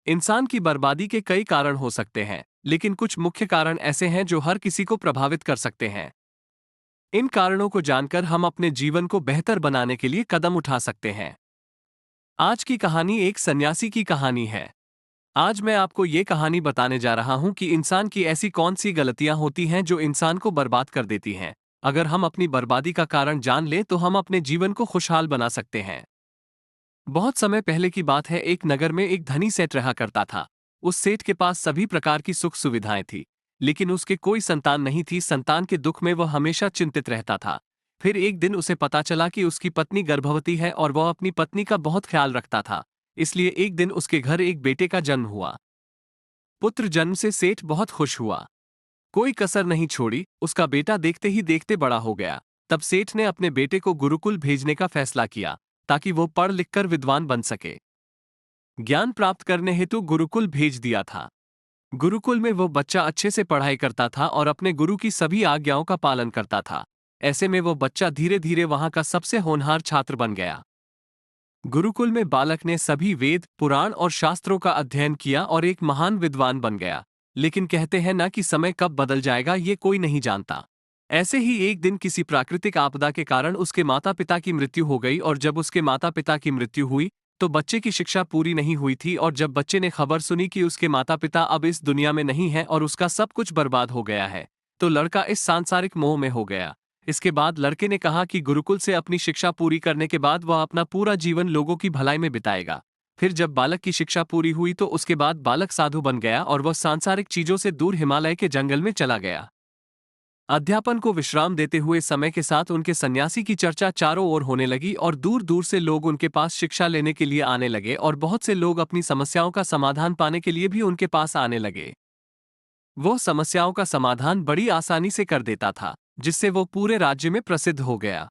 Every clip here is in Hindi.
इंसान की बर्बादी के कई कारण हो सकते हैं, लेकिन कुछ मुख्य कारण ऐसे हैं जो हर किसी को प्रभावित कर सकते हैं। इन कारणों को जानकर हम अपने जीवन को बेहतर बनाने के लिए कदम उठा सकते हैं। आज की कहानी एक सन्यासी की कहानी है। आज मैं आपको ये कहानी बताने जा रहा हूं कि इंसान की ऐसी कौन सी गलतियां होती हैं जो इंसान को बर्बाद कर देती हैं। अगर हम अपनी बर्बादी का कारण जान लें तो हम अपने जीवन को खुशहाल बना सकते हैं। बहुत समय पहले की बात है, एक नगर में एक धनी सेठ रहा करता था। उस सेठ के पास सभी प्रकार की सुख सुविधाएं थी, लेकिन उसके कोई संतान नहीं थी। संतान के दुख में वह हमेशा चिंतित रहता था। फिर एक दिन उसे पता चला कि उसकी पत्नी गर्भवती है और वह अपनी पत्नी का बहुत ख्याल रखता था। इसलिए एक दिन उसके घर एक बेटे का जन्म हुआ। पुत्र जन्म से सेठ बहुत खुश हुआ। कोई कसर नहीं छोड़ी, उसका बेटा देखते ही देखते बड़ा हो गया। तब सेठ ने अपने बेटे को गुरुकुल भेजने का फैसला किया, ताकि वो पढ़ लिखकर विद्वान बन सके। ज्ञान प्राप्त करने हेतु गुरुकुल भेज दिया था। गुरुकुल में वो बच्चा अच्छे से पढ़ाई करता था और अपने गुरु की सभी आज्ञाओं का पालन करता था। ऐसे में वो बच्चा धीरे धीरे वहां का सबसे होनहार छात्र बन गया। गुरुकुल में बालक ने सभी वेद, पुराण और शास्त्रों का अध्ययन किया और एक महान विद्वान बन गया। लेकिन कहते हैं ना कि समय कब बदल जाएगा ये कोई नहीं जानता। ऐसे ही एक दिन किसी प्राकृतिक आपदा के कारण उसके माता पिता की मृत्यु हो गई, और जब उसके माता पिता की मृत्यु हुई तो बच्चे की शिक्षा पूरी नहीं हुई थी। और जब बच्चे ने खबर सुनी कि उसके माता पिता अब इस दुनिया में नहीं है और उसका सब कुछ बर्बाद हो गया है, तो लड़का इस सांसारिक मोह में हो गया। इसके बाद लड़के ने कहा कि गुरुकुल से अपनी शिक्षा पूरी करने के बाद वह अपना पूरा जीवन लोगों की भलाई में बिताएगा। फिर जब बालक की शिक्षा पूरी हुई तो उसके बाद बालक साधु बन गया और वह सांसारिक चीजों से दूर हिमालय के जंगल में चला गया। अध्यापन को विश्राम देते हुए समय के साथ उनके सन्यासी की चर्चा चारों ओर होने लगी और दूर दूर से लोग उनके पास शिक्षा लेने के लिए आने लगे, और बहुत से लोग अपनी समस्याओं का समाधान पाने के लिए भी उनके पास आने लगे। वो समस्याओं का समाधान बड़ी आसानी से कर देता था, जिससे वो पूरे राज्य में प्रसिद्ध हो गया।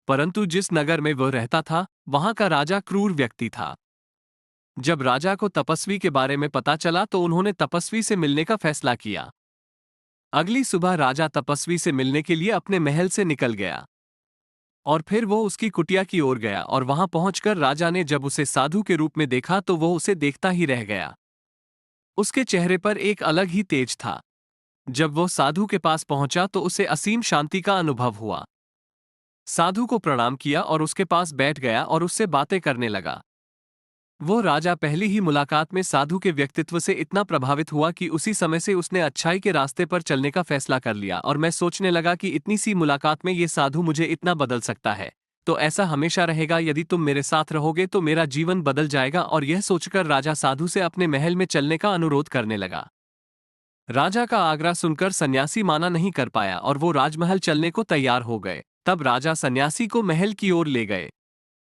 परंतु जिस नगर में वह रहता था, वहां का राजा क्रूर व्यक्ति था। जब राजा को तपस्वी के बारे में पता चला तो उन्होंने तपस्वी से मिलने का फैसला किया। अगली सुबह राजा तपस्वी से मिलने के लिए अपने महल से निकल गया और फिर वो उसकी कुटिया की ओर गया, और वहां पहुंचकर राजा ने जब उसे साधु के रूप में देखा तो वो उसे देखता ही रह गया। उसके चेहरे पर एक अलग ही तेज था। जब वो साधु के पास पहुंचा तो उसे असीम शांति का अनुभव हुआ। साधु को प्रणाम किया और उसके पास बैठ गया और उससे बातें करने लगा। वो राजा पहली ही मुलाकात में साधु के व्यक्तित्व से इतना प्रभावित हुआ कि उसी समय से उसने अच्छाई के रास्ते पर चलने का फैसला कर लिया। और मैं सोचने लगा कि इतनी सी मुलाकात में ये साधु मुझे इतना बदल सकता है, तो ऐसा हमेशा रहेगा। यदि तुम मेरे साथ रहोगे तो मेरा जीवन बदल जाएगा। और यह सोचकर राजा साधु से अपने महल में चलने का अनुरोध करने लगा। राजा का आग्रह सुनकर सन्यासी माना नहीं कर पाया और वो राजमहल चलने को तैयार हो गए। तब राजा सन्यासी को महल की ओर ले गए।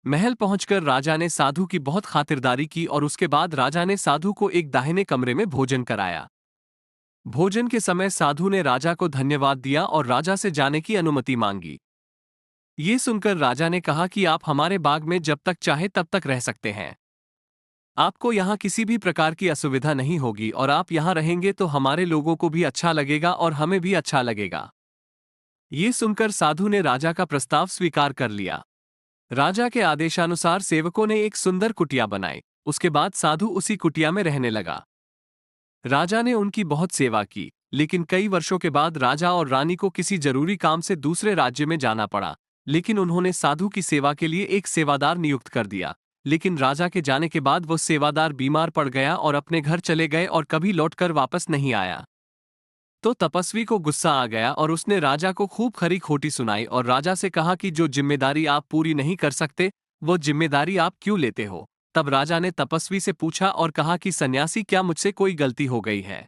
महल पहुंचकर राजा ने साधु की बहुत खातिरदारी की और उसके बाद राजा ने साधु को एक दाहिने कमरे में भोजन कराया। भोजन के समय साधु ने राजा को धन्यवाद दिया और राजा से जाने की अनुमति मांगी। ये सुनकर राजा ने कहा कि आप हमारे बाग में जब तक चाहे तब तक रह सकते हैं। आपको यहाँ किसी भी प्रकार की असुविधा नहीं होगी, और आप यहाँ रहेंगे तो हमारे लोगों को भी अच्छा लगेगा और हमें भी अच्छा लगेगा। ये सुनकर साधु ने राजा का प्रस्ताव स्वीकार कर लिया। राजा के आदेशानुसार सेवकों ने एक सुंदर कुटिया बनाई। उसके बाद साधु उसी कुटिया में रहने लगा। राजा ने उनकी बहुत सेवा की, लेकिन कई वर्षों के बाद राजा और रानी को किसी जरूरी काम से दूसरे राज्य में जाना पड़ा। लेकिन उन्होंने साधु की सेवा के लिए एक सेवादार नियुक्त कर दिया। लेकिन राजा के जाने के बाद वो सेवादार बीमार पड़ गया और अपने घर चले गए और कभी लौटकर वापस नहीं आया। तो तपस्वी को गुस्सा आ गया और उसने राजा को खूब खरी खोटी सुनाई और राजा से कहा कि जो जिम्मेदारी आप पूरी नहीं कर सकते, वो जिम्मेदारी आप क्यों लेते हो। तब राजा ने तपस्वी से पूछा और कहा कि सन्यासी, क्या मुझसे कोई गलती हो गई है?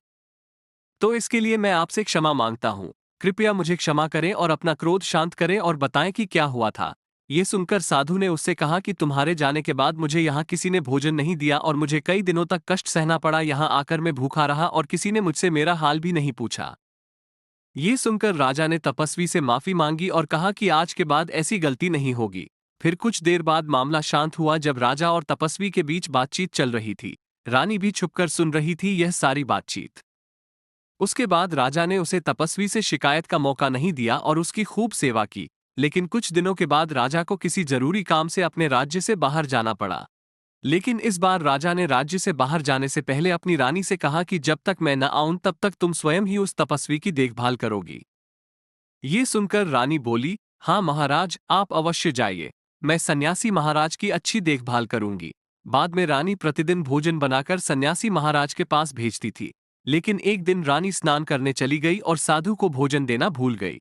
तो इसके लिए मैं आपसे क्षमा मांगता हूँ। कृपया मुझे क्षमा करें और अपना क्रोध शांत करें और बताएं कि क्या हुआ था। ये सुनकर साधु ने उससे कहा कि तुम्हारे जाने के बाद मुझे यहाँ किसी ने भोजन नहीं दिया और मुझे कई दिनों तक कष्ट सहना पड़ा। यहाँ आकर मैं भूखा रहा और किसी ने मुझसे मेरा हाल भी नहीं पूछा। ये सुनकर राजा ने तपस्वी से माफी मांगी और कहा कि आज के बाद ऐसी गलती नहीं होगी। फिर कुछ देर बाद मामला शांत हुआ। जब राजा और तपस्वी के बीच बातचीत चल रही थी, रानी भी छुपकर सुन रही थी यह सारी बातचीत। उसके बाद राजा ने उसे तपस्वी से शिकायत का मौका नहीं दिया और उसकी खूब सेवा की। लेकिन कुछ दिनों के बाद राजा को किसी जरूरी काम से अपने राज्य से बाहर जाना पड़ा। लेकिन इस बार राजा ने राज्य से बाहर जाने से पहले अपनी रानी से कहा कि जब तक मैं न आऊं तब तक तुम स्वयं ही उस तपस्वी की देखभाल करोगी। ये सुनकर रानी बोली, हाँ महाराज, आप अवश्य जाइए, मैं सन्यासी महाराज की अच्छी देखभाल करूंगी। बाद में रानी प्रतिदिन भोजन बनाकर सन्यासी महाराज के पास भेजती थी। लेकिन एक दिन रानी स्नान करने चली गई और साधु को भोजन देना भूल गई।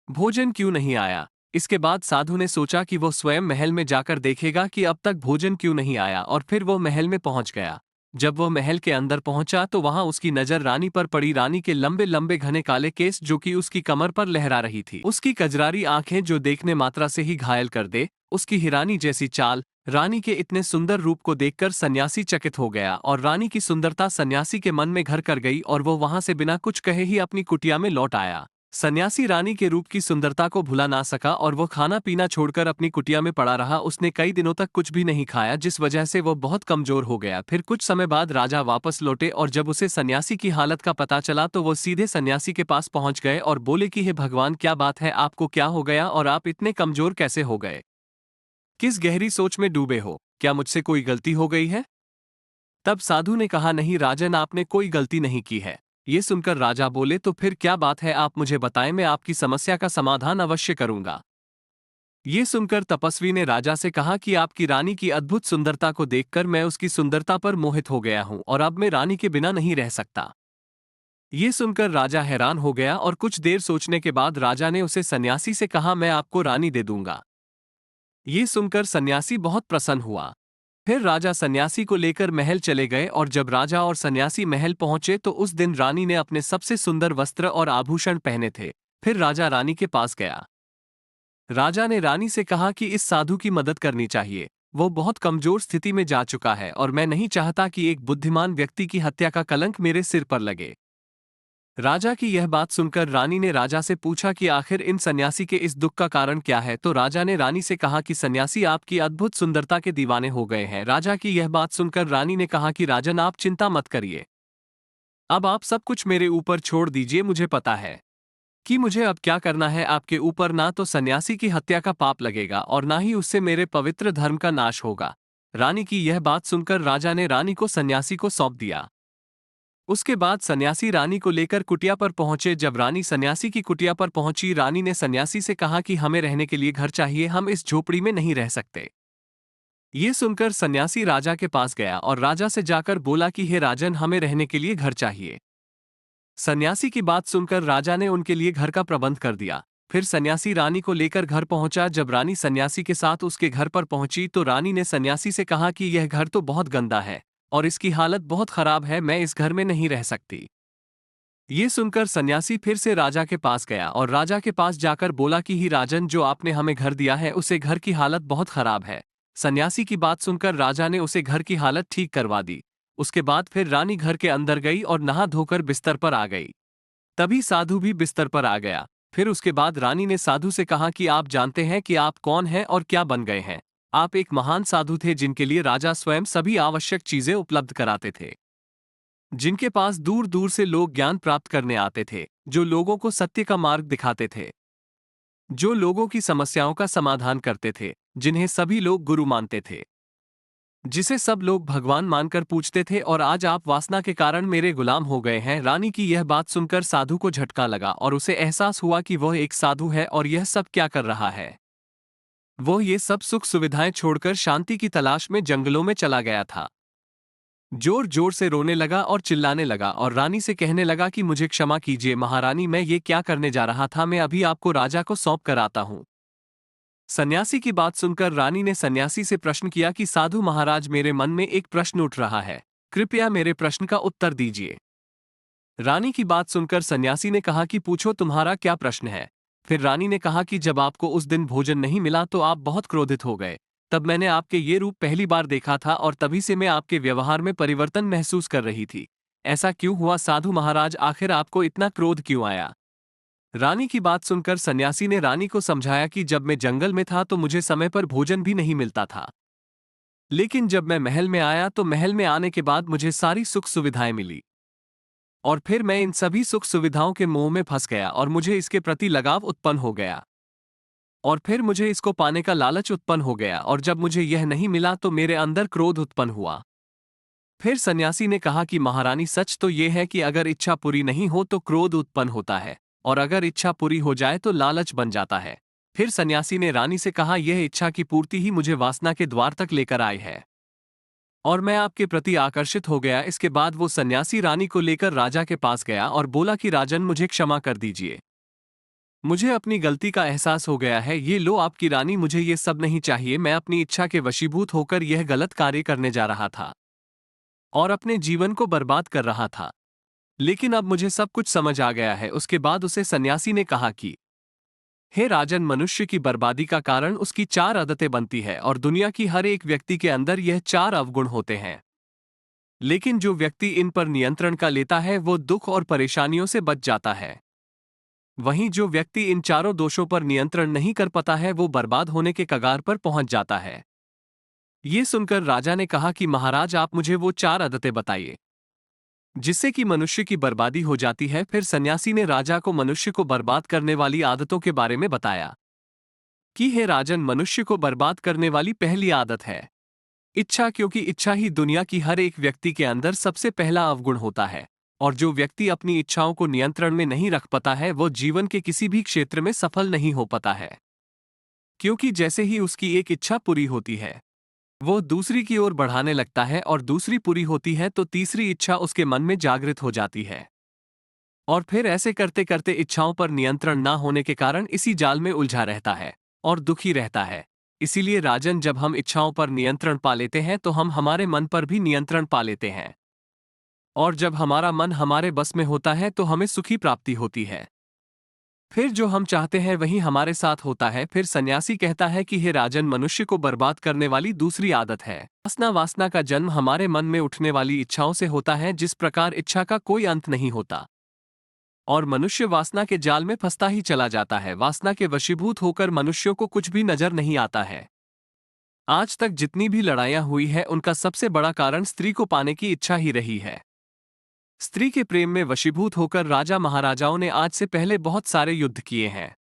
भोजन क्यों नहीं आया? इसके बाद साधु ने सोचा कि वो स्वयं महल में जाकर देखेगा कि अब तक भोजन क्यों नहीं आया, और फिर वो महल में पहुंच गया। जब वह महल के अंदर पहुंचा तो वहां उसकी नजर रानी पर पड़ी। रानी के लंबे लंबे घने काले केस जो कि उसकी कमर पर लहरा रही थी, उसकी कजरारी आंखें जो देखने मात्रा से ही घायल कर दे, उसकी हिरानी जैसी चाल। रानी के इतने सुंदर रूप को देखकर सन्यासी चकित हो गया और रानी की सुंदरता सन्यासी के मन में घर कर गई और वो वहां से बिना कुछ कहे ही अपनी कुटिया में लौट आया। सन्यासी रानी के रूप की सुंदरता को भुला ना सका और वो खाना पीना छोड़कर अपनी कुटिया में पड़ा रहा। उसने कई दिनों तक कुछ भी नहीं खाया, जिस वजह से वो बहुत कमजोर हो गया। फिर कुछ समय बाद राजा वापस लौटे और जब उसे सन्यासी की हालत का पता चला तो वो सीधे सन्यासी के पास पहुंच गए और बोले कि हे भगवान, क्या बात है, आपको क्या हो गया और आप इतने कमजोर कैसे हो गए? किस गहरी सोच में डूबे हो? क्या मुझसे कोई गलती हो गई है? तब साधु ने कहा, नहीं राजन, आपने कोई गलती नहीं की है। ये सुनकर राजा बोले, तो फिर क्या बात है, आप मुझे बताएं, मैं आपकी समस्या का समाधान अवश्य करूंगा। ये सुनकर तपस्वी ने राजा से कहा कि आपकी रानी की अद्भुत सुंदरता को देखकर मैं उसकी सुंदरता पर मोहित हो गया हूं और अब मैं रानी के बिना नहीं रह सकता। ये सुनकर राजा हैरान हो गया और कुछ देर सोचने के बाद राजा ने उसे सन्यासी से कहा, मैं आपको रानी दे दूंगा। ये सुनकर सन्यासी बहुत प्रसन्न हुआ। फिर राजा सन्यासी को लेकर महल चले गए और जब राजा और सन्यासी महल पहुंचे तो उस दिन रानी ने अपने सबसे सुंदर वस्त्र और आभूषण पहने थे। फिर राजा रानी के पास गया। राजा ने रानी से कहा कि इस साधु की मदद करनी चाहिए। वो बहुत कमजोर स्थिति में जा चुका है और मैं नहीं चाहता कि एक बुद्धिमान व्यक्ति की हत्या का कलंक मेरे सिर पर लगे। राजा की यह बात सुनकर रानी ने राजा से पूछा कि आखिर इन सन्यासी के इस दुख का कारण क्या है। तो राजा ने रानी से कहा कि सन्यासी आपकी अद्भुत सुंदरता के दीवाने हो गए हैं। राजा की यह बात सुनकर रानी ने कहा कि राजन, आप चिंता मत करिए, अब आप सब कुछ मेरे ऊपर छोड़ दीजिए। मुझे पता है कि मुझे अब क्या करना है। आपके ऊपर ना तो सन्यासी की हत्या का पाप लगेगा और ना ही उससे मेरे पवित्र धर्म का नाश होगा। रानी की यह बात सुनकर राजा ने रानी को सन्यासी को सौंप दिया। उसके बाद सन्यासी रानी को लेकर कुटिया पर पहुंचे। जब रानी सन्यासी की कुटिया पर पहुंची, रानी ने सन्यासी से कहा कि हमें रहने के लिए घर चाहिए, हम इस झोपड़ी में नहीं रह सकते। ये सुनकर सन्यासी राजा के पास गया और राजा से जाकर बोला कि हे राजन, हमें रहने के लिए घर चाहिए। सन्यासी की बात सुनकर राजा ने उनके लिए घर का प्रबंध कर दिया। फिर सन्यासी रानी को लेकर घर पहुंचा। जब रानी सन्यासी के साथ उसके घर पर पहुंची तो रानी ने सन्यासी से कहा कि यह घर तो बहुत गंदा है और इसकी हालत बहुत खराब है, मैं इस घर में नहीं रह सकती। ये सुनकर सन्यासी फिर से राजा के पास गया और राजा के पास जाकर बोला कि ही राजन, जो आपने हमें घर दिया है उसे घर की हालत बहुत खराब है। सन्यासी की बात सुनकर राजा ने उसे घर की हालत ठीक करवा दी। उसके बाद फिर रानी घर के अंदर गई और नहा धोकर बिस्तर पर आ गई। तभी साधु भी बिस्तर पर आ गया। फिर उसके बाद रानी ने साधु से कहा कि आप जानते हैं कि आप कौन हैं और क्या बन गए हैं। आप एक महान साधु थे जिनके लिए राजा स्वयं सभी आवश्यक चीजें उपलब्ध कराते थे, जिनके पास दूर दूर से लोग ज्ञान प्राप्त करने आते थे, जो लोगों को सत्य का मार्ग दिखाते थे, जो लोगों की समस्याओं का समाधान करते थे, जिन्हें सभी लोग गुरु मानते थे, जिसे सब लोग भगवान मानकर पूछते थे। और आज आप वासना के कारण मेरे गुलाम हो गए हैं। रानी की यह बात सुनकर साधु को झटका लगा और उसे एहसास हुआ कि वह एक साधु है और यह सब क्या कर रहा है। वह ये सब सुख सुविधाएं छोड़कर शांति की तलाश में जंगलों में चला गया था। जोर जोर से रोने लगा और चिल्लाने लगा और रानी से कहने लगा कि मुझे क्षमा कीजिए महारानी, मैं ये क्या करने जा रहा था, मैं अभी आपको राजा को सौंप कर आता हूं। सन्यासी की बात सुनकर रानी ने सन्यासी से प्रश्न किया कि साधु महाराज, मेरे मन में एक प्रश्न उठ रहा है, कृपया मेरे प्रश्न का उत्तर दीजिए। रानी की बात सुनकर सन्यासी ने कहा कि पूछो, तुम्हारा क्या प्रश्न है। फिर रानी ने कहा कि जब आपको उस दिन भोजन नहीं मिला तो आप बहुत क्रोधित हो गए। तब मैंने आपके ये रूप पहली बार देखा था और तभी से मैं आपके व्यवहार में परिवर्तन महसूस कर रही थी। ऐसा क्यों हुआ साधु महाराज, आखिर आपको इतना क्रोध क्यों आया? रानी की बात सुनकर सन्यासी ने रानी को समझाया कि जब मैं जंगल में था तो मुझे समय पर भोजन भी नहीं मिलता था, लेकिन जब मैं महल में आया तो महल में आने के बाद मुझे सारी सुख सुविधाएं मिली और फिर मैं इन सभी सुख सुविधाओं के मोह में फंस गया और मुझे इसके प्रति लगाव उत्पन्न हो गया। और फिर मुझे इसको पाने का लालच उत्पन्न हो गया, और जब मुझे यह नहीं मिला तो मेरे अंदर क्रोध उत्पन्न हुआ। फिर सन्यासी ने कहा कि महारानी, सच तो यह है कि अगर इच्छा पूरी नहीं हो तो क्रोध उत्पन्न होता है, और अगर इच्छा पूरी हो जाए तो लालच बन जाता है। फिर सन्यासी ने रानी से कहा, यह इच्छा की पूर्ति ही मुझे वासना के द्वार तक लेकर आई है, और मैं आपके प्रति आकर्षित हो गया। इसके बाद वो सन्यासी रानी को लेकर राजा के पास गया और बोला कि राजन, मुझे क्षमा कर दीजिए, मुझे अपनी गलती का एहसास हो गया है। ये लो आपकी रानी, मुझे ये सब नहीं चाहिए। मैं अपनी इच्छा के वशीभूत होकर यह गलत कार्य करने जा रहा था और अपने जीवन को बर्बाद कर रहा था, लेकिन अब मुझे सब कुछ समझ आ गया है। उसके बाद उसे सन्यासी ने कहा कि हे राजन, मनुष्य की बर्बादी का कारण उसकी 4 आदतें बनती है, और दुनिया की हर एक व्यक्ति के अंदर यह 4 अवगुण होते हैं। लेकिन जो व्यक्ति इन पर नियंत्रण का लेता है वो दुख और परेशानियों से बच जाता है। वहीं जो व्यक्ति इन चारों दोषों पर नियंत्रण नहीं कर पाता है वो बर्बाद होने के कगार पर पहुंच जाता है। ये सुनकर राजा ने कहा कि महाराज, आप मुझे वो 4 आदतें बताइए जिससे कि मनुष्य की बर्बादी हो जाती है। फिर सन्यासी ने राजा को मनुष्य को बर्बाद करने वाली आदतों के बारे में बताया कि हे राजन, मनुष्य को बर्बाद करने वाली पहली आदत है इच्छा, क्योंकि इच्छा ही दुनिया की हर एक व्यक्ति के अंदर सबसे पहला अवगुण होता है। और जो व्यक्ति अपनी इच्छाओं को नियंत्रण में नहीं रख पाता है वो जीवन के किसी भी क्षेत्र में सफल नहीं हो पाता है, क्योंकि जैसे ही उसकी एक इच्छा पूरी होती है वो दूसरी की ओर बढ़ाने लगता है, और दूसरी पूरी होती है तो तीसरी इच्छा उसके मन में जागृत हो जाती है, और फिर ऐसे करते करते इच्छाओं पर नियंत्रण ना होने के कारण इसी जाल में उलझा रहता है और दुखी रहता है। इसीलिए राजन, जब हम इच्छाओं पर नियंत्रण पा लेते हैं तो हम हमारे मन पर भी नियंत्रण पा लेते हैं, और जब हमारा मन हमारे बस में होता है तो हमें सुखी प्राप्ति होती है। फिर जो हम चाहते हैं वही हमारे साथ होता है। फिर सन्यासी कहता है कि हे राजन, मनुष्य को बर्बाद करने वाली दूसरी आदत है वासना। वासना का जन्म हमारे मन में उठने वाली इच्छाओं से होता है। जिस प्रकार इच्छा का कोई अंत नहीं होता और मनुष्य वासना के जाल में फंसता ही चला जाता है, वासना के वशीभूत होकर मनुष्यों को कुछ भी नजर नहीं आता है। आज तक जितनी भी लड़ाइयां हुई है उनका सबसे बड़ा कारण स्त्री को पाने की इच्छा ही रही है। स्त्री के प्रेम में वशीभूत होकर राजा महाराजाओं ने आज से पहले बहुत सारे युद्ध किए हैं।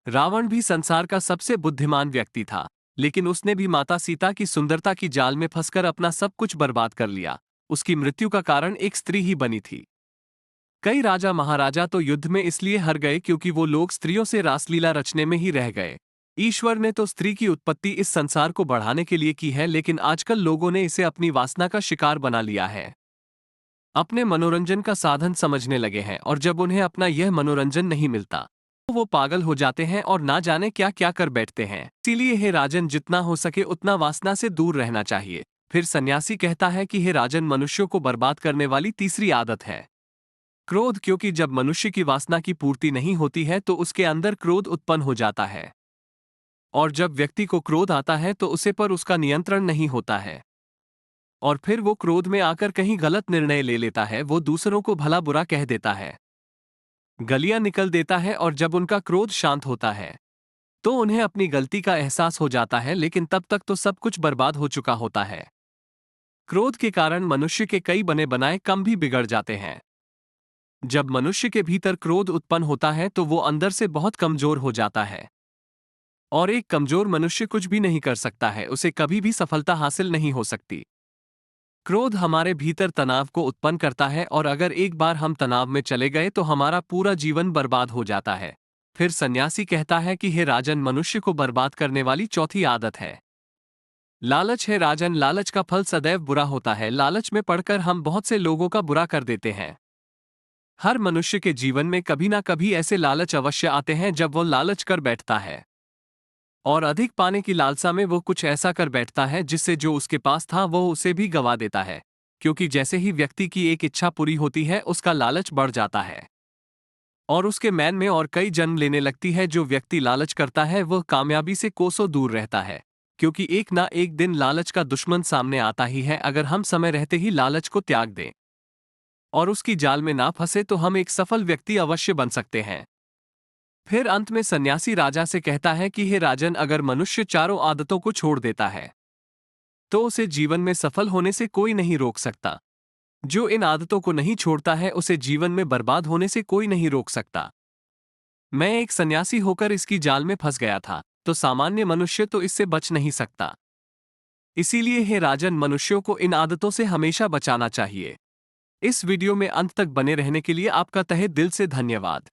रावण भी संसार का सबसे बुद्धिमान व्यक्ति था, लेकिन उसने भी माता सीता की सुंदरता की जाल में फंसकर अपना सब कुछ बर्बाद कर लिया। उसकी मृत्यु का कारण एक स्त्री ही बनी थी। कई राजा महाराजा तो युद्ध में इसलिए हार गए क्योंकि वो लोग स्त्रियों से रासलीला रचने में ही रह गए। ईश्वर ने तो स्त्री की उत्पत्ति इस संसार को बढ़ाने के लिए की है, लेकिन आजकल लोगों ने इसे अपनी वासना का शिकार बना लिया है, अपने मनोरंजन का साधन समझने लगे हैं, और जब उन्हें अपना यह मनोरंजन नहीं मिलता तो वो पागल हो जाते हैं और ना जाने क्या क्या कर बैठते हैं। इसीलिए हे राजन, जितना हो सके उतना वासना से दूर रहना चाहिए। फिर सन्यासी कहता है कि हे राजन, मनुष्यों को बर्बाद करने वाली तीसरी आदत है क्रोध, क्योंकि जब मनुष्य की वासना की पूर्ति नहीं होती है तो उसके अंदर क्रोध उत्पन्न हो जाता है, और जब व्यक्ति को क्रोध आता है तो उसे पर उसका नियंत्रण नहीं होता है, और फिर वो क्रोध में आकर कहीं गलत निर्णय ले लेता है। वो दूसरों को भला बुरा कह देता है, गलियां निकल देता है, और जब उनका क्रोध शांत होता है तो उन्हें अपनी गलती का एहसास हो जाता है, लेकिन तब तक तो सब कुछ बर्बाद हो चुका होता है। क्रोध के कारण मनुष्य के कई बने बनाए काम भी बिगड़ जाते हैं। जब मनुष्य के भीतर क्रोध उत्पन्न होता है तो वो अंदर से बहुत कमजोर हो जाता है, और एक कमजोर मनुष्य कुछ भी नहीं कर सकता है, उसे कभी भी सफलता हासिल नहीं हो सकती। क्रोध हमारे भीतर तनाव को उत्पन्न करता है, और अगर एक बार हम तनाव में चले गए तो हमारा पूरा जीवन बर्बाद हो जाता है। फिर सन्यासी कहता है कि हे राजन, मनुष्य को बर्बाद करने वाली चौथी आदत है लालच। है राजन, लालच का फल सदैव बुरा होता है। लालच में पड़कर हम बहुत से लोगों का बुरा कर देते हैं। हर मनुष्य के जीवन में कभी ना कभी ऐसे लालच अवश्य आते हैं जब वो लालच कर बैठता है, और अधिक पाने की लालसा में वो कुछ ऐसा कर बैठता है जिससे जो उसके पास था वो उसे भी गवा देता है, क्योंकि जैसे ही व्यक्ति की एक इच्छा पूरी होती है उसका लालच बढ़ जाता है, और उसके मन में और कई जन्म लेने लगती है। जो व्यक्ति लालच करता है वह कामयाबी से कोसों दूर रहता है, क्योंकि एक ना एक दिन लालच का दुश्मन सामने आता ही है। अगर हम समय रहते ही लालच को त्याग दें और उसकी जाल में ना फंसे तो हम एक सफल व्यक्ति अवश्य बन सकते हैं। फिर अंत में सन्यासी राजा से कहता है कि हे राजन, अगर मनुष्य चारों आदतों को छोड़ देता है तो उसे जीवन में सफल होने से कोई नहीं रोक सकता। जो इन आदतों को नहीं छोड़ता है उसे जीवन में बर्बाद होने से कोई नहीं रोक सकता। मैं एक सन्यासी होकर इसकी जाल में फंस गया था, तो सामान्य मनुष्य तो इससे बच नहीं सकता। इसीलिए हे राजन, मनुष्यों को इन आदतों से हमेशा बचाना चाहिए। इस वीडियो में अंत तक बने रहने के लिए आपका तहे दिल से धन्यवाद।